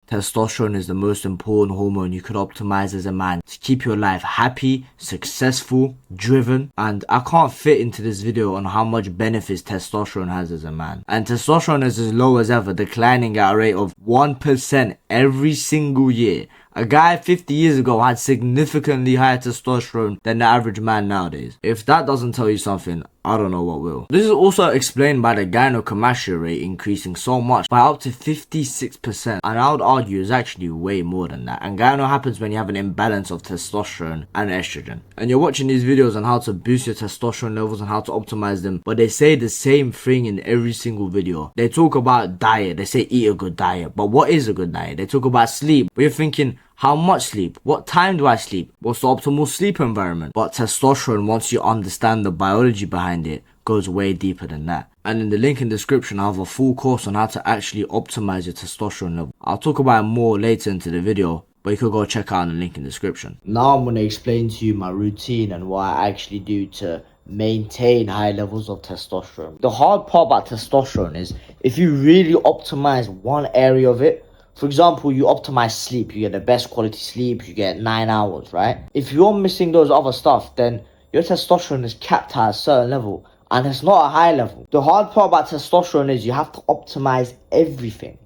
Testosterone is the most important hormone you could optimize as a man to keep your life happy, successful, driven. And I can't fit into this video on how much benefits testosterone has as a man. And testosterone is as low as ever, declining at a rate of 1% every single year. A guy 50 years ago had significantly higher testosterone than the average man nowadays. If that doesn't tell you something, I don't know what will. This is also explained by the gynecomastia rate increasing so much by up to 56%, and I would argue it's actually way more than that. And gyno happens when you have an imbalance of testosterone and estrogen. And you're watching these videos on how to boost your testosterone levels and how to optimize them, but they say the same thing in every single video. They talk about diet, they say eat a good diet, but what is a good diet? They talk about sleep, but you're thinking, how much sleep? What time do I sleep? What's the optimal sleep environment? But testosterone, once you understand the biology behind it, goes way deeper than that. And in the link in the description, I have a full course on how to actually optimize your testosterone level. I'll talk about it more later into the video, but you could go check out the link in the description. Now I'm going to explain to you my routine and what I actually do to maintain high levels of testosterone. The hard part about testosterone is if you really optimize one area of it, for example, you optimize sleep, you get the best quality sleep, you get 9 hours, right? If you're missing those other stuff, then your testosterone is capped at a certain level, and it's not a high level. The hard part about testosterone is you have to optimize everything.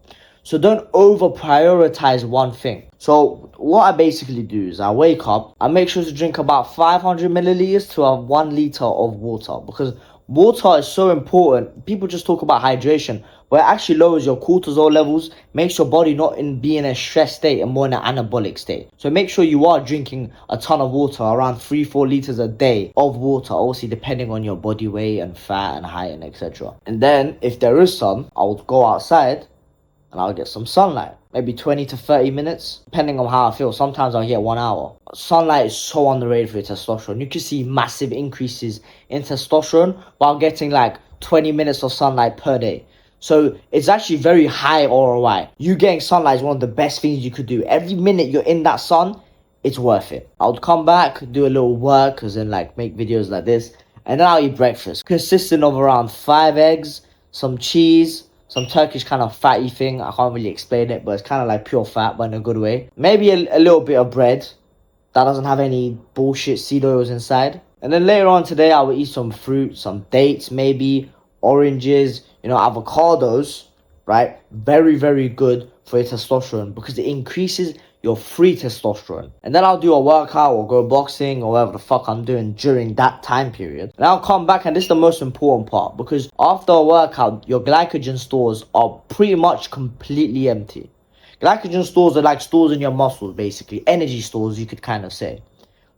So don't over prioritize one thing. So what I basically do is I wake up, I make sure to drink about 500 milliliters to 1 liter of water, because water is so important. People just talk about hydration, but it actually lowers your cortisol levels, makes your body not be in a stress state and more in an anabolic state. So make sure you are drinking a ton of water, around 3-4 liters a day of water, obviously depending on your body weight and fat and height and etc. And then if there is sun, I'll go outside and I'll get some sunlight, maybe 20 to 30 minutes, depending on how I feel. Sometimes I'll get 1 hour. Sunlight is so underrated for your testosterone. You can see massive increases in testosterone while getting like 20 minutes of sunlight per day. So it's actually very high ROI. You getting sunlight is one of the best things you could do. Every minute you're in that sun, it's worth it. I would come back, do a little work, as in like make videos like this, and then I'll eat breakfast, consisting of around 5 eggs, some cheese, some Turkish kind of fatty thing. I can't really explain it, but it's kind of like pure fat, but in a good way. Maybe a little bit of bread that doesn't have any bullshit seed oils inside. And then later on today, I will eat some fruit, some dates, maybe oranges, avocados, right? Very, very good for your testosterone because it increases your free testosterone. And then I'll do a workout or go boxing or whatever the fuck I'm doing during that time period. And I'll come back, and this is the most important part, because after a workout, your glycogen stores are pretty much completely empty. Glycogen stores are like stores in your muscles, basically. Energy stores, you could kind of say,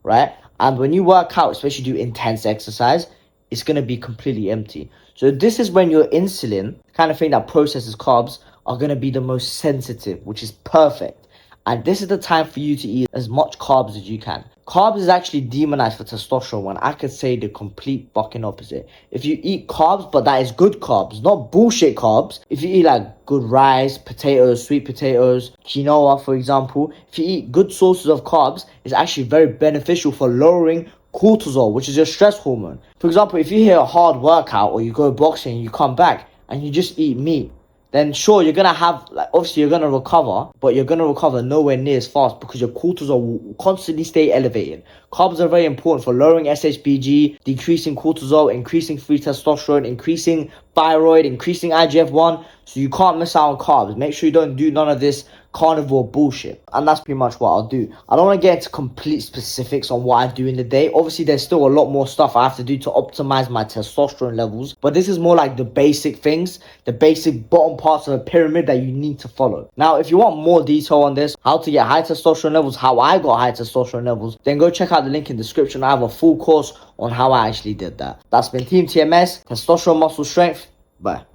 right? And when you work out, especially do intense exercise, it's going to be completely empty. So this is when your insulin, the kind of thing that processes carbs, are going to be the most sensitive, which is perfect. And this is the time for you to eat as much carbs as you can. Carbs is actually demonized for testosterone, when I could say the complete fucking opposite. If you eat carbs, but that is good carbs, not bullshit carbs. If you eat like good rice, potatoes, sweet potatoes, quinoa, for example. If you eat good sources of carbs, it's actually very beneficial for lowering cortisol, which is your stress hormone. For example, if you hit a hard workout or you go boxing, you come back and you just eat meat, then sure, you're going to have, like, obviously you're going to recover, but you're going to recover nowhere near as fast because your cortisol will constantly stay elevated. Carbs are very important for lowering SHBG, decreasing cortisol, increasing free testosterone, increasing thyroid, increasing IGF-1. So you can't miss out on carbs. Make sure you don't do none of this carnivore bullshit. And that's pretty much what I'll do. I don't want to get into complete specifics on what I do in the day. Obviously, there's still a lot more stuff I have to do to optimize my testosterone levels. But this is more like the basic things, the basic bottom parts of a pyramid that you need to follow. Now, if you want more detail on this, how to get high testosterone levels, how I got high testosterone levels, then go check out the link in the description. I have a full course on how I actually did that. That's been Team TMS, Testosterone Muscle Strength. Bye.